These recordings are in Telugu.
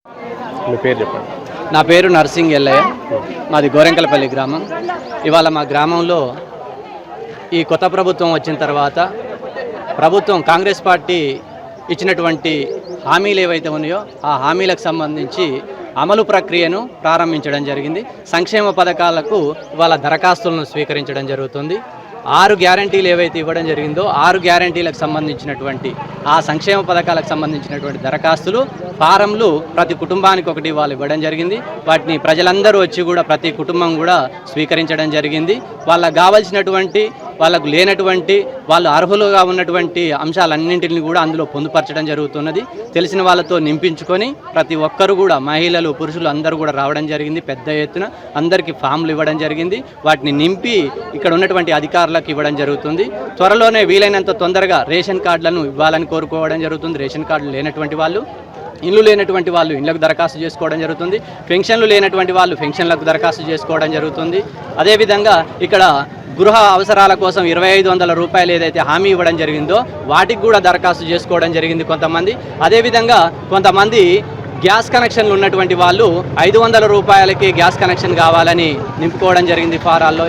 మీ పేరు చెప్పండి. నా పేరు నర్సింగ్ ఎల్లయ్య, మాది గోరెంకలపల్లి గ్రామం. ఇవాళ మా గ్రామంలో ఈ కొత్త ప్రభుత్వం వచ్చిన తర్వాత ప్రభుత్వం కాంగ్రెస్ పార్టీ ఇచ్చినటువంటి హామీలు ఏవైతే ఉన్నాయో ఆ హామీలకు సంబంధించి అమలు ప్రక్రియను ప్రారంభించడం జరిగింది. సంక్షేమ పథకాలకు ఇవాళ దరఖాస్తులను స్వీకరించడం జరుగుతుంది. 6 గ్యారంటీలు ఏవైతే ఇవ్వడం జరిగిందో 6 గ్యారంటీలకు సంబంధించినటువంటి ఆ సంక్షేమ పథకాలకు సంబంధించినటువంటి దరఖాస్తులు ఫారంలు ప్రతి కుటుంబానికి ఒకటి వాళ్ళు ఇవ్వడం జరిగింది. వాటిని ప్రజలందరూ వచ్చి కూడా ప్రతి కుటుంబం కూడా స్వీకరించడం జరిగింది. వాళ్ళకు కావాల్సినటువంటి వాళ్ళకు లేనటువంటి వాళ్ళు అర్హులుగా ఉన్నటువంటి అంశాలన్నింటినీ కూడా అందులో పొందుపరచడం జరుగుతున్నది. తెలిసిన వాళ్ళతో నింపించుకొని ప్రతి ఒక్కరు కూడా మహిళలు పురుషులు అందరూ కూడా రావడం జరిగింది. పెద్ద ఎత్తున అందరికీ ఫామ్లు ఇవ్వడం జరిగింది. వాటిని నింపి ఇక్కడ ఉన్నటువంటి అధికారులకు ఇవ్వడం జరుగుతుంది. త్వరలోనే వీలైనంత తొందరగా రేషన్ కార్డులను ఇవ్వాలని కోరుకోవడం జరుగుతుంది. రేషన్ కార్డులు లేనటువంటి వాళ్ళు, ఇల్లు లేనటువంటి వాళ్ళు ఇళ్లకు దరఖాస్తు చేసుకోవడం జరుగుతుంది. పెన్షన్లు లేనటువంటి వాళ్ళు పెన్షన్లకు దరఖాస్తు చేసుకోవడం జరుగుతుంది. అదేవిధంగా ఇక్కడ గృహ అవసరాల కోసం 2500 రూపాయలు ఏదైతే హామీ ఇవ్వడం జరిగిందో వాటికి కూడా దరఖాస్తు చేసుకోవడం జరిగింది కొంతమంది. అదేవిధంగా కొంతమంది గ్యాస్ కనెక్షన్లు ఉన్నటువంటి వాళ్ళు 500 రూపాయలకి గ్యాస్ కనెక్షన్ కావాలని నింపుకోవడం జరిగింది ఫారాల్లో.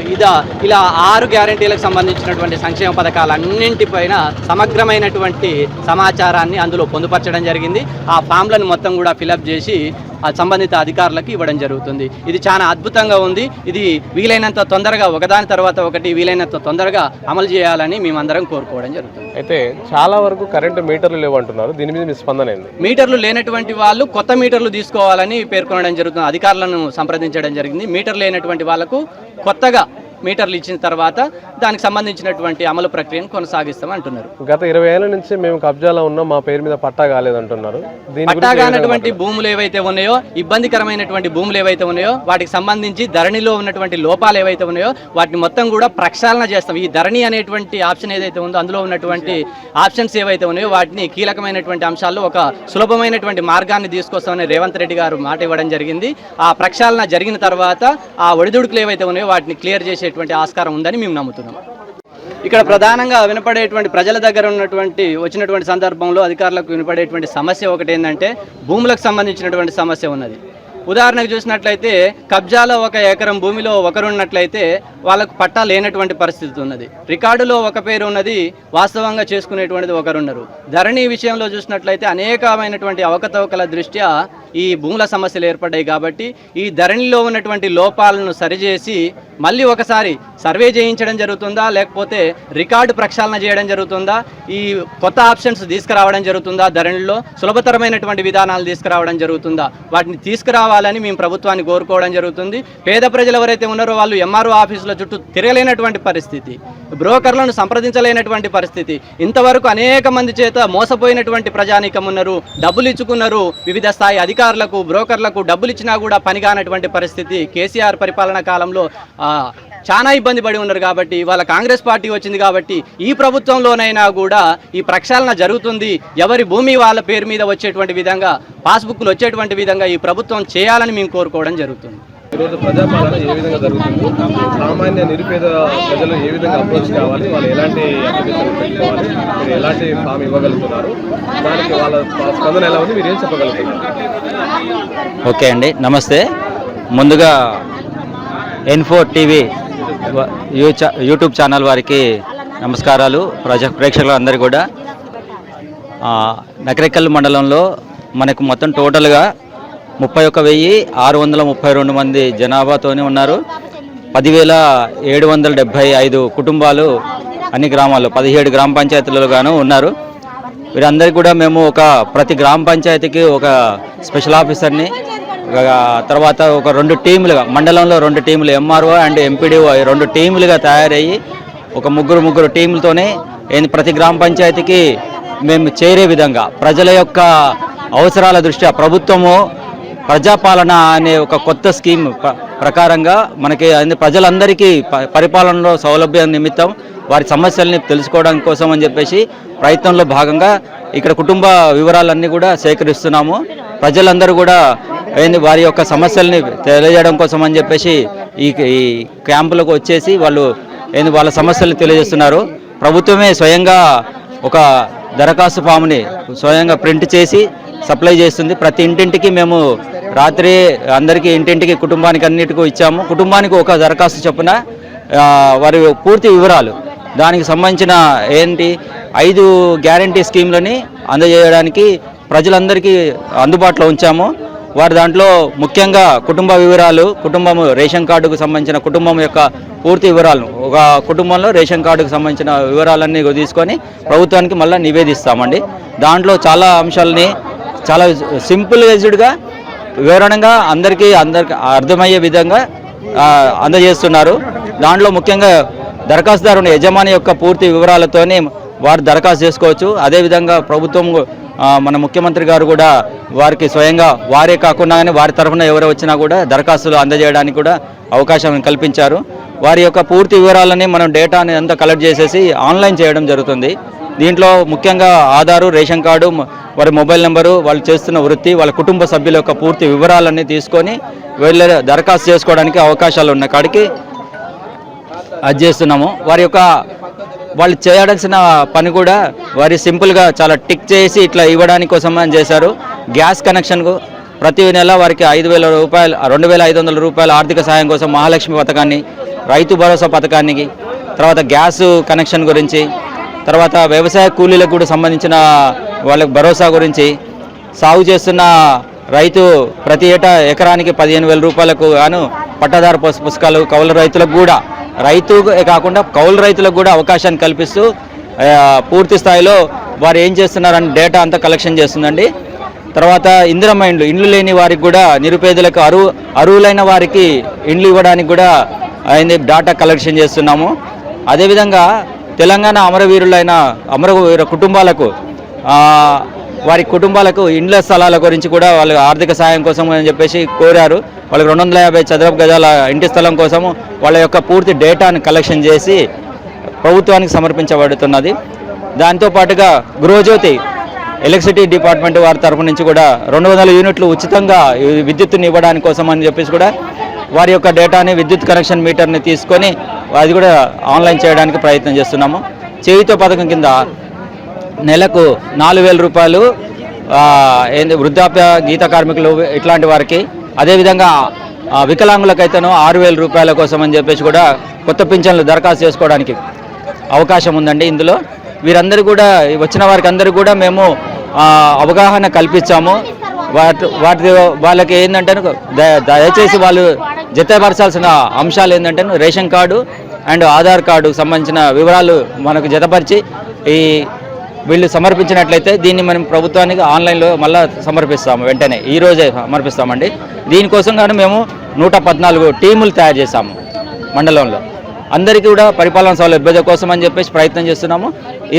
ఇలా 6 గ్యారంటీలకు సంబంధించినటువంటి సంక్షేమ పథకాలన్నింటిపైన సమగ్రమైనటువంటి సమాచారాన్ని అందులో పొందుపరచడం జరిగింది. ఆ ఫామ్లను మొత్తం కూడా ఫిలప్ చేసి ఆ సంబంధిత అధికారులకు ఇవ్వడం జరుగుతుంది. ఇది చాలా అద్భుతంగా ఉంది. ఇది వీలైనంత తొందరగా ఒకదాని తర్వాత ఒకటి వీలైనంత తొందరగా అమలు చేయాలని మేమందరం కోరుకోవడం జరుగుతుంది. అయితే చాలా వరకు కరెంటు మీటర్లు లేవంటున్నారు. దీని మీద మీ స్పందన ఏంది? మీటర్లు లేనటువంటి వాళ్ళు కొత్త మీటర్లు తీసుకోవాలని పేర్కొనడం జరుగుతుంది. అధికారులను సంప్రదించడం జరిగింది. మీటర్ లేనటువంటి వాళ్ళకు కొత్తగా మీటర్లు ఇచ్చిన తర్వాత దానికి సంబంధించినటువంటి అమలు ప్రక్రియను కొనసాగిస్తాం అంటున్నారు. గత 20 ఏళ్ల నుంచి మేము కబ్జాలో ఉన్నాం, మా పేరు మీద పట్టా కాలేదంటున్నారు. పట్టా కానటువంటి భూములు ఏవైతే ఉన్నాయో, ఇబ్బందికరమైనటువంటి భూములు ఏవైతే ఉన్నాయో వాటికి సంబంధించి ధరణిలో ఉన్నటువంటి లోపాలు ఏవైతే ఉన్నాయో వాటిని మొత్తం కూడా ప్రక్షాళన చేస్తాం. ఈ ధరణి అనేటువంటి ఆప్షన్ ఏదైతే ఉందో అందులో ఉన్నటువంటి ఆప్షన్స్ ఏవైతే ఉన్నాయో వాటిని కీలకమైనటువంటి అంశాల్లో ఒక సులభమైనటువంటి మార్గాన్ని తీసుకొస్తామని రేవంత్ రెడ్డి గారు మాట ఇవ్వడం జరిగింది. ఆ ప్రక్షాళన జరిగిన తర్వాత ఆ ఒడిదుడుకులు ఏవైతే ఉన్నాయో వాటిని క్లియర్ చేసే ఆస్కారం ఉందని మేము నమ్ముతున్నాం. ఇక్కడ ప్రధానంగా వినపడేటువంటి ప్రజల దగ్గర వచ్చినటువంటి సందర్భంలో అధికారులకు వినపడేటువంటి సమస్య ఒకటి ఏంటంటే భూములకు సంబంధించినటువంటి సమస్య ఉన్నది. ఉదాహరణకు చూసినట్లయితే కబ్జాలో 1 ఎకరం భూమిలో ఒకరున్నట్లయితే వాళ్ళకు పట్టా లేనటువంటి పరిస్థితి ఉన్నది. రికార్డులో ఒక పేరు ఉన్నది, వాస్తవంగా చేసుకునేటువంటిది ఒకరున్నారు. ధరణి విషయంలో చూసినట్లయితే అనేకమైనటువంటి అవకతవకల దృష్ట్యా ఈ భూముల సమస్యలు ఏర్పడ్డాయి. కాబట్టి ఈ ధరణిలో ఉన్నటువంటి లోపాలను సరిచేసి మళ్ళీ ఒకసారి సర్వే చేయించడం జరుగుతుందా, లేకపోతే రికార్డు ప్రక్షాళన చేయడం జరుగుతుందా, ఈ కొత్త ఆప్షన్స్ తీసుకురావడం జరుగుతుందా, ధరణిలో సులభతరమైనటువంటి విధానాలు తీసుకురావడం జరుగుతుందా, వాటిని తీసుకురావాలని మేము ప్రభుత్వాన్ని కోరుకోవడం జరుగుతుంది. పేద ప్రజలు ఎవరైతే ఉన్నారో వాళ్ళు ఎంఆర్ఓ ఆఫీసుల చుట్టూ తిరగలేనటువంటి పరిస్థితి, బ్రోకర్లను సంప్రదించలేనటువంటి పరిస్థితి, ఇంతవరకు అనేక మంది చేత మోసపోయినటువంటి ప్రజానీకం ఉన్నారు. డబ్బులు ఇచ్చుకున్నారు, వివిధ స్థాయి అధికారులకు బ్రోకర్లకు డబ్బులు ఇచ్చినా కూడా పనిగానటువంటి పరిస్థితి కేసీఆర్ పరిపాలనా కాలంలో చాలా ఇబ్బంది పడి ఉన్నారు. కాబట్టి ఇవాళ కాంగ్రెస్ పార్టీ వచ్చింది కాబట్టి ఈ ప్రభుత్వంలోనైనా కూడా ఈ ప్రక్షాళన జరుగుతుంది. ఎవరి భూమి వాళ్ళ పేరు మీద వచ్చేటువంటి విధంగా, పాస్బుక్లు వచ్చేటువంటి విధంగా ఈ ప్రభుత్వం చేయాలని మేము కోరుకోవడం జరుగుతుంది. ఈరోజు ప్రజాపాలన ఏ విధంగా జరుగుతుంది? సామాన్య నిరుపేద ప్రజలు ఏ విధంగా అప్రోచ్ కావాలి? వాళ్ళు ఎలాంటి అప్లికేషన్ పెట్టుకోవాలి? మీరు ఎలాంటి ఫామ్ ఇవ్వగలుగుతున్నారు? దానికి వాళ్ళ స్పందన ఎలా ఉంది? మీరు ఏం చెప్పగలుగుతున్నారు? ఓకే అండి, నమస్తే. ముందుగా N4 టీవీ యూట్యూబ్ ఛానల్ వారికి నమస్కారాలు. ప్రేక్షకులందరికీ కూడా నకరేకల్ మండలంలో మనకు మొత్తం టోటల్గా 31,632 మంది జనాభాతోనే ఉన్నారు. 10,775 కుటుంబాలు అన్ని గ్రామాల్లో 17 గ్రామ పంచాయతీలలో గాను ఉన్నారు. వీరందరికీ కూడా మేము ప్రతి గ్రామ పంచాయతీకి ఒక స్పెషల్ ఆఫీసర్ని, తర్వాత ఒక 2 టీములుగా మండలంలో 2 టీములు ఎంఆర్ఓ అండ్ ఎంపీడీఓ 2 టీములుగా తయారయ్యి ఒక ముగ్గురు టీములతోనే ప్రతి గ్రామ పంచాయతీకి మేము చేరే విధంగా ప్రజల యొక్క అవసరాల దృష్ట్యా ప్రభుత్వము ప్రజాపాలన అనే ఒక కొత్త స్కీమ్ ప్రకారంగా మనకి ప్రజలందరికీ పరిపాలనలో సౌలభ్యం నిమిత్తం వారి సమస్యల్ని తెలుసుకోవడం కోసం అని చెప్పేసి ప్రయత్నంలో భాగంగా ఇక్కడ కుటుంబ వివరాలన్నీ కూడా సేకరిస్తున్నాము. ప్రజలందరూ కూడా వారి యొక్క సమస్యల్ని తెలియజేయడం కోసం అని చెప్పేసి ఈ క్యాంపులకు వచ్చేసి వాళ్ళు వాళ్ళ సమస్యలను తెలియజేస్తున్నారు. ప్రభుత్వమే స్వయంగా ఒక దరఖాస్తు ఫామ్ని స్వయంగా ప్రింట్ చేసి సప్లై చేస్తుంది. ప్రతి ఇంటింటికి మేము రాత్రి అందరికీ ఇంటింటికి కుటుంబానికి అన్నిటికీ ఇచ్చాము. కుటుంబానికి ఒక దరఖాస్తు చొప్పున వారి పూర్తి వివరాలు, దానికి సంబంధించిన 5 గ్యారంటీ స్కీమ్లని అందజేయడానికి ప్రజలందరికీ అందుబాటులో ఉంచాము. వారి దాంట్లో ముఖ్యంగా కుటుంబ వివరాలు, కుటుంబం రేషన్ కార్డుకు సంబంధించిన కుటుంబం యొక్క పూర్తి వివరాలు, ఒక కుటుంబంలో రేషన్ కార్డుకు సంబంధించిన వివరాలన్నీ తీసుకొని ప్రభుత్వానికి మళ్ళీ నివేదిస్తామండి. దాంట్లో చాలా అంశాలని చాలా సింపుల్గా వివరణగా అందరికీ అర్థమయ్యే విధంగా అందజేస్తున్నారు. దాంట్లో ముఖ్యంగా దరఖాస్తుదారుని యజమాని యొక్క పూర్తి వివరాలతోనే వారు దరఖాస్తు చేసుకోవచ్చు. అదేవిధంగా ప్రభుత్వం మన ముఖ్యమంత్రి గారు కూడా వారికి స్వయంగా వారే కాకుండా కానీ వారి తరఫున ఎవరు వచ్చినా కూడా దరఖాస్తులు అందజేయడానికి కూడా అవకాశం కల్పించారు. వారి యొక్క పూర్తి వివరాలని మనం డేటాని అంతా కలెక్ట్ చేసేసి ఆన్లైన్ చేయడం జరుగుతుంది. దీంట్లో ముఖ్యంగా ఆధారు, రేషన్ కార్డు, వారి మొబైల్ నెంబరు, వాళ్ళు చేస్తున్న వృత్తి, వాళ్ళ కుటుంబ సభ్యుల యొక్క పూర్తి వివరాలన్నీ తీసుకొని వెళ్ళే దరఖాస్తు చేసుకోవడానికి అవకాశాలు ఉన్న కాడికి అది చేస్తున్నాము. వాళ్ళు చేయాల్సిన పని కూడా వారి సింపుల్గా చాలా టిక్ చేసి ఇట్లా ఇవ్వడానికి కోసం అని చేశారు. గ్యాస్ కనెక్షన్కు ప్రతి నెల వారికి 5,000 రూపాయలు, 2,500 రూపాయల ఆర్థిక సహాయం కోసం మహాలక్ష్మి పథకాన్ని, రైతు భరోసా పథకానికి, తర్వాత గ్యాస్ కనెక్షన్ గురించి, తర్వాత వ్యవసాయ కూలీలకు కూడా సంబంధించిన వాళ్ళకి భరోసా గురించి, సాగు చేస్తున్న రైతు ప్రతి ఏటా ఎకరానికి 15,000 రూపాయలకు గాను పట్టాదారు పుస్తకాలు కౌలు రైతులకు కూడా, రైతు కాకుండా కౌలు రైతులకు కూడా అవకాశాన్ని కల్పిస్తూ పూర్తి స్థాయిలో వారు ఏం చేస్తున్నారని డేటా అంతా కలెక్షన్ చేస్తుందండి. తర్వాత ఇందిరమ్మ ఇండ్లు లేని వారికి కూడా, నిరుపేదలకు అర్హులైన వారికి ఇండ్లు ఇవ్వడానికి కూడా డేటా కలెక్షన్ చేస్తున్నాము. అదేవిధంగా తెలంగాణ అమరవీర కుటుంబాలకు వారి కుటుంబాలకు ఇండ్ల స్థలాల గురించి కూడా వాళ్ళ ఆర్థిక సాయం కోసం అని చెప్పేసి కోరారు. వాళ్ళకి 250 చదరపు గజాల ఇంటి స్థలం కోసము వాళ్ళ యొక్క పూర్తి డేటాను కలెక్షన్ చేసి ప్రభుత్వానికి సమర్పించబడుతున్నది. దాంతోపాటుగా గృహజ్యోతి ఎలక్ట్రిసిటీ డిపార్ట్మెంట్ వారి తరఫు నుంచి కూడా 200 యూనిట్లు ఉచితంగా విద్యుత్తుని ఇవ్వడానికి కోసం అని చెప్పేసి కూడా వారి యొక్క డేటాని, విద్యుత్ కనెక్షన్ మీటర్ని తీసుకొని అది కూడా ఆన్లైన్ చేయడానికి ప్రయత్నం చేస్తున్నాము. చేయుత పథకం కింద నెలకు 4,000 రూపాయలు వృద్ధాప్య గీత కార్మికులు ఇట్లాంటి వారికి, అదేవిధంగా వికలాంగులకైతేనో 6,000 రూపాయల కోసం అని చెప్పేసి కూడా కొత్త పింఛన్లు దరఖాస్తు చేసుకోవడానికి అవకాశం ఉందండి. ఇందులో వీరందరూ కూడా వచ్చిన వారికి అందరూ కూడా మేము అవగాహన కల్పించాము. వాళ్ళకి ఏంటంటే దయచేసి వాళ్ళు జతపరచాల్సిన అంశాలు ఏంటంటే రేషన్ కార్డు అండ్ ఆధార్ కార్డుకు సంబంధించిన వివరాలు మనకు జతపరిచి వీళ్ళు సమర్పించినట్లయితే దీన్ని మనం ప్రభుత్వానికి ఆన్లైన్లో మళ్ళీ సమర్పిస్తాము. వెంటనే ఈరోజే సమర్పిస్తామండి. దీనికోసం కానీ మేము 114 టీములు తయారు చేశాము మండలంలో. అందరికీ కూడా పరిపాలన సౌలభ్యత కోసం అని చెప్పేసి ప్రయత్నం చేస్తున్నాము.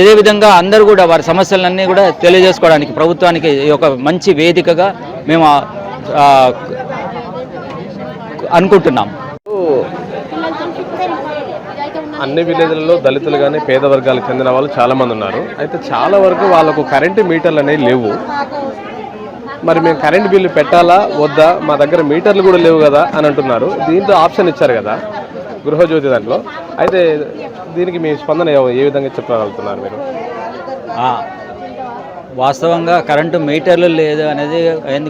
ఇదే విధంగా అందరూ కూడా వారి సమస్యలన్నీ కూడా తెలియజేసుకోవడానికి ప్రభుత్వానికి ఒక మంచి వేదికగా మేము అనుకుంటున్నాం. అన్ని విలేజ్లలో దళితులు కానీ పేద వర్గాలకు చెందిన వాళ్ళు చాలామంది ఉన్నారు. అయితే చాలా వరకు వాళ్ళకు కరెంటు మీటర్లు అనేవి లేవు. మరి మేము కరెంటు బిల్లు పెట్టాలా వద్దా, మా దగ్గర మీటర్లు కూడా లేవు కదా అని అంటున్నారు. దీంతో ఆప్షన్ ఇచ్చారు కదా గృహజ్యోతి దాంట్లో. అయితే దీనికి మీ స్పందన ఏ విధంగా చెప్పగలుగుతున్నారు మీరు? వాస్తవంగా కరెంటు మీటర్లు లేదు అనేది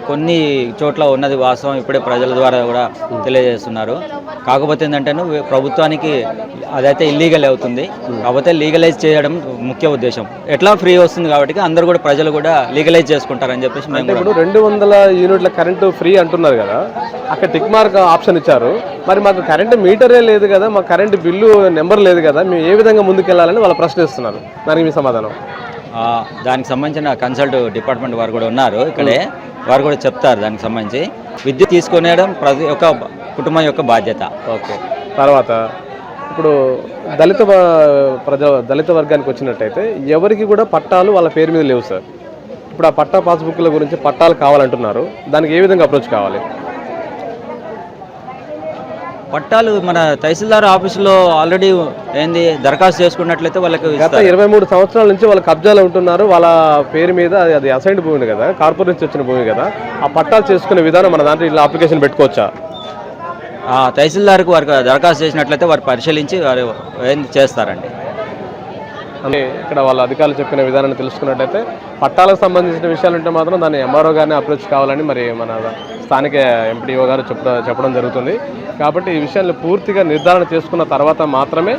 కొన్ని చోట్ల ఉన్నది వాస్తవం. ఇప్పుడే ప్రజల ద్వారా కూడా తెలియజేస్తున్నారు. కాకపోతే ఏంటంటే ప్రభుత్వానికి అదైతే ఇల్లీగల్ అవుతుంది. కాకపోతే లీగలైజ్ చేయడం ముఖ్య ఉద్దేశం. ఎట్లా ఫ్రీ వస్తుంది కాబట్టి అందరూ కూడా ప్రజలు కూడా లీగలైజ్ చేసుకుంటారని చెప్పేసి మేము ఇప్పుడు 200 యూనిట్ల కరెంటు ఫ్రీ అంటున్నారు కదా, అక్కడ టిక్ మార్క్ ఆప్షన్ ఇచ్చారు. మరి మాకు కరెంటు మీటరే లేదు కదా, మాకు కరెంటు బిల్లు నెంబర్ లేదు కదా, మేము ఏ విధంగా ముందుకెళ్లాలని వాళ్ళు ప్రశ్నిస్తున్నారు. దానికి మీ సమాధానం? దానికి సంబంధించిన కన్సల్ట్ డిపార్ట్మెంట్ వారు కూడా ఉన్నారు ఇక్కడే, వారు కూడా చెప్తారు. దానికి సంబంధించి విద్యుత్ తీసుకునేయడం ప్రతి ఒక్క కుటుంబం యొక్క బాధ్యత. ఓకే. తర్వాత ఇప్పుడు దళిత వర్గానికి వచ్చినట్టయితే ఎవరికి కూడా పట్టాలు వాళ్ళ పేరు మీద లేవు సార్. ఇప్పుడు ఆ పట్టా పాస్బుక్ల గురించి పట్టాలు కావాలంటున్నారు. దానికి ఏ విధంగా అప్రోచ్ కావాలి? పట్టాలు మన తహసీల్దార్ ఆఫీసులో ఆల్రెడీ దరఖాస్తు చేసుకున్నట్లయితే వాళ్ళకి గత 23 సంవత్సరాల నుంచి వాళ్ళ కబ్జాలు ఉంటున్నారు. వాళ్ళ పేరు మీద అది అసైన్డ్ భూమి కదా, కార్పొరేట్ నుంచి వచ్చిన భూమి కదా, ఆ పట్టాలు చేసుకునే విధానం మన దాంట్లో ఇలా అప్లికేషన్ పెట్టుకోవచ్చా? తహసీల్దార్కి వారికి దరఖాస్తు చేసినట్లయితే వారు పరిశీలించి వారు చేస్తారండి. అంటే ఇక్కడ వాళ్ళ అధికారులు చెప్పిన విధానాన్ని తెలుసుకున్నట్టయితే పట్టాలకు సంబంధించిన విషయాలు ఉంటే మాత్రం దాన్ని ఎంఆర్ఓ గారిని అప్రోచ్ కావాలని మరి మన స్థానిక ఎంపీడీఓ గారు చెప్పడం జరుగుతుంది. కాబట్టి ఈ విషయాన్ని పూర్తిగా నిర్ధారణ చేసుకున్న తర్వాత మాత్రమే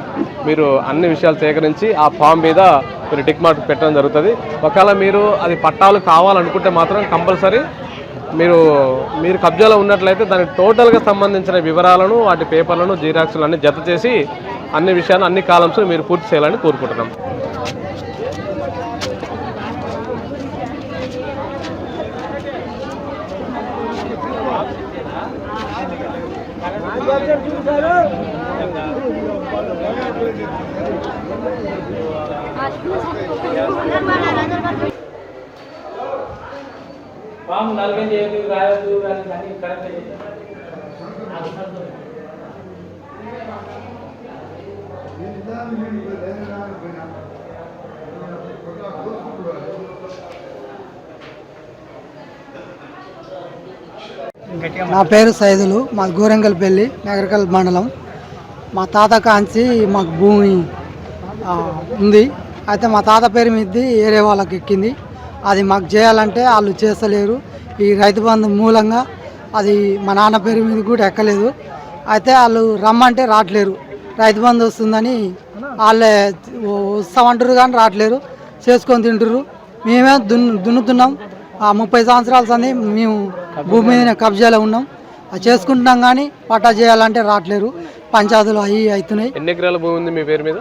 మీరు అన్ని విషయాలు సేకరించి ఆ ఫామ్ మీద మీరు టిక్ మార్క్ పెట్టడం జరుగుతుంది. ఒకవేళ మీరు అది పట్టాలు కావాలనుకుంటే మాత్రం కంపల్సరీ మీరు కబ్జాలో ఉన్నట్లయితే దానికి టోటల్గా సంబంధించిన వివరాలను వాటి పేపర్లను జిరాక్స్లు అన్ని జత చేసి అన్ని విషయాలు అన్ని కాలమ్స్ మీరు పూర్తి చేయాలని కోరుకుంటున్నాం. నా పేరు సైదులు, మాది గోరెంకల్పల్లి నగరకల్ మండలం. మా తాత కాంచి మాకు భూమి ఉంది. అయితే మా తాత పేరు మీది ఏరే వాళ్ళకి ఎక్కింది. అది మాకు చేయాలంటే వాళ్ళు చేస్తలేరు. ఈ రైతు బంధు మూలంగా అది మా నాన్న పేరు మీద కూడా ఎక్కలేదు. అయితే వాళ్ళు రమ్మంటే రావట్లేరు. రైతు బంధు వస్తుందని వాళ్ళే వస్తామంటారు కానీ రావట్లేరు. చేసుకొని తింటారు. మేమే దున్నుతున్నాం. 30 సంవత్సరాల సంది మేము భూమి మీద కబ్జాలో ఉన్నాం. అది చేసుకుంటున్నాం కానీ పట్టా చేయాలంటే రావట్లేరు. పంచాయతీలు అవి అవుతున్నాయి. ఎన్ని ఎకరాల భూమి ఉంది మీ పేరు మీద?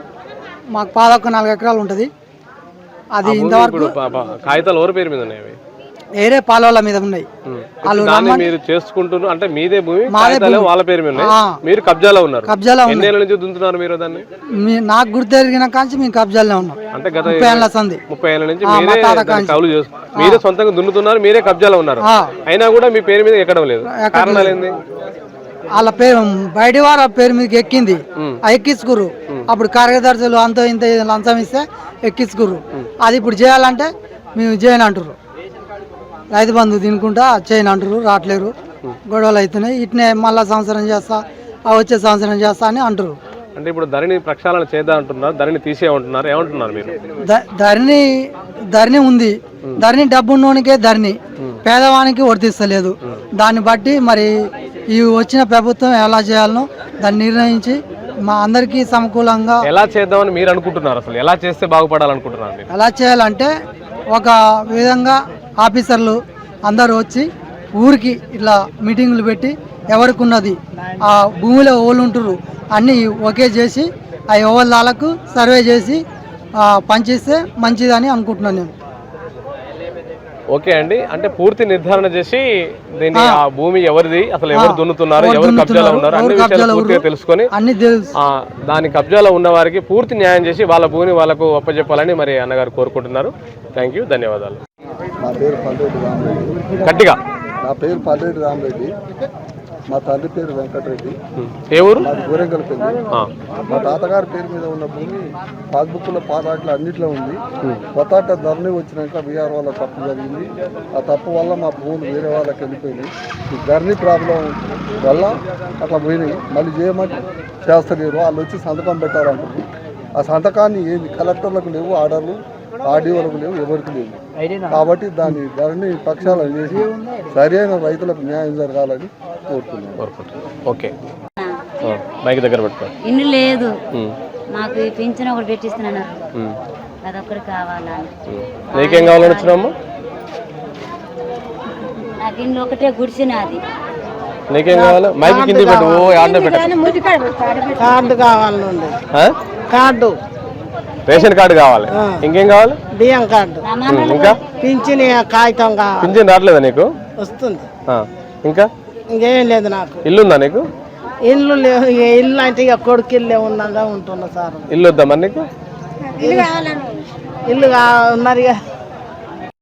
మాకు 4 ఎకరాలు ఉంటుంది. అది ఇంతవరకు కాగితాలు ఎవరి పేరు మీద ఉన్నాయి? వేరే పాలవాళ్ళ మీద ఉన్నాయి. వాళ్ళు మీరు చేసుకుంటున్నారు అంటే మీదే భూమి, వాళ్ళ పేరు మీద మీరు కబ్జాలో ఉన్నారు. కబ్జాలో ఎన్ని ఏళ్ళ నుంచి దున్నుతున్నారు మీరు దాన్ని? నాకు గుర్తు తిరిగిన కాంచి మేము కబ్జాలో ఉన్నాం. అంటే గత 30 ఏళ్ల సంది 30 ఏళ్ళ నుంచి మీరే సొంతంగా దున్నుతున్నారు, మీరే కబ్జాలో ఉన్నారు. అయినా కూడా మీ పేరు మీద ఎక్కడం లేదు. కారణాలు ఏంది? వాళ్ళ పేరు బయట వారి పేరు మీదకి ఎక్కింది. ఎక్కించుకురు. అప్పుడు కార్యదర్శులు అంత ఇంత లంచం ఇస్తే ఎక్కించుకురు. అది ఇప్పుడు చేయాలంటే మేము చేయని అంటారు. రైతు బంధు తినుకుంటా చేయని అంటారు. రావట్లేరు. గొడవలు అవుతున్నాయి. ఇట్నే మళ్ళా సంవత్సరం చేస్తా, వచ్చే సంవత్సరం చేస్తా అని అంటారు. అంటే ఇప్పుడు ధరణి ప్రక్షాళన చేద్దాం అంటున్నారు, ధరణి తీసేయమంటున్నారు. ఏమంటున్నారు మీరు? ధరణి ఉంది. ధరణి డబ్బు ఉన్నోనికే ధరణి, పేదవానికి వర్తిస్తలేదు. దాన్ని బట్టి మరి ఈ వచ్చిన ప్రభుత్వం ఎలా చేయాలనో దాన్ని నిర్ణయించి మా అందరికీ సమకూలంగా ఎలా చేద్దామని మీరు అనుకుంటున్నారు? అసలు ఎలా చేస్తే బాగుపడాలనుకుంటున్నారు? ఎలా చేయాలంటే ఒక విధంగా ఆఫీసర్లు అందరూ వచ్చి ఊరికి ఇట్లా మీటింగులు పెట్టి ఎవరికి ఉన్నది ఆ భూమిలో ఓళ్ళు ఉంటారు అన్నీ ఒకే చేసి ఆ ఎవరి సర్వే చేసి పనిచేస్తే మంచిదని అనుకుంటున్నాను నేను. ఓకే అండి. అంటే పూర్తి నిర్ధారణ చేసి దీన్ని ఆ భూమి ఎవరిది, అసలు ఎవరు దున్నుతున్నారు, ఎవరు కబ్జాలో ఉన్నారు అన్ని విషయాలు పూర్తిగా తెలుసుకొని దాని కబ్జాలో ఉన్న వారికి పూర్తి న్యాయం చేసి వాళ్ళ భూమిని వాళ్ళకు అప్పచెప్పాలని మరి అన్నగారు కోరుకుంటున్నారు. థ్యాంక్ యూ, ధన్యవాదాలు. నా పేరు పల్లెటి రామరెడ్డి. గట్టిగా. నా పేరు పల్లెటి రామరెడ్డి. మా తండ్రి పేరు వెంకటరెడ్డి. ఏ ఊరు? మాది గోరెంకల్పల్లి. మా తాతగారి పేరు మీద ఉన్న భూమి పాస్బుక్లో పాతాట్లు అన్నిట్లో ఉంది. కొత్త ధరణి వచ్చినాక బీఆర్ వాళ్ళ తప్పు జరిగింది. ఆ తప్పు వల్ల మా భూములు వేరే వాళ్ళకి వెళ్ళిపోయినాయి. ఈ ధరణి ప్రాబ్లం వల్ల అట్లా పోయినాయి. మళ్ళీ చేయమంటే చేస్తలేరు. వాళ్ళు వచ్చి సంతకం పెట్టారంటారు. ఆ సంతకాన్ని ఏది కలెక్టర్లకు లేవు, ఆర్డర్లు ఆర్డీఓలకు లేవు, ఎవరికి లేవు. కాబట్టి దాన్ని ధరణి పక్షాలు చేసి సరైన రైతులకు న్యాయం జరగాలని కోరుతున్నాను. ఓకే, మైక్ దగ్గర పెట్టుకో. ఇల్లు లేదు మాకు, పింఛన్ ఒకటి పెట్టిస్తున్నాను, అదొక్కటి కావాలని. నీకేం కావాలని వచ్చినాము? నాకు ఇల్లు ఒకటే గుడిసినది. నీకేం కావాలి? మైక్ కింద పెట్టు. కార్డు కావాలండి. కార్డు, రేషన్ కార్డు కావాలి. ఇంకేం కావాలి? బియ్యం కార్డు, ఇంకా పింఛన్ కాగితం కావాలి. పింఛన్ రావట్లేదా నీకు? వస్తుంది. ఇంకా ఇంకేం లేదు. నాకు ఇల్లు ఉందా నీకు? ఇల్లు లేదు. ఇల్లు అంటే ఇక కొడుకు ఇల్లే ఉందా ఉంటున్నా సార్. ఇల్లు వద్దా మరి నీకు? ఇల్లు ఉన్నారు.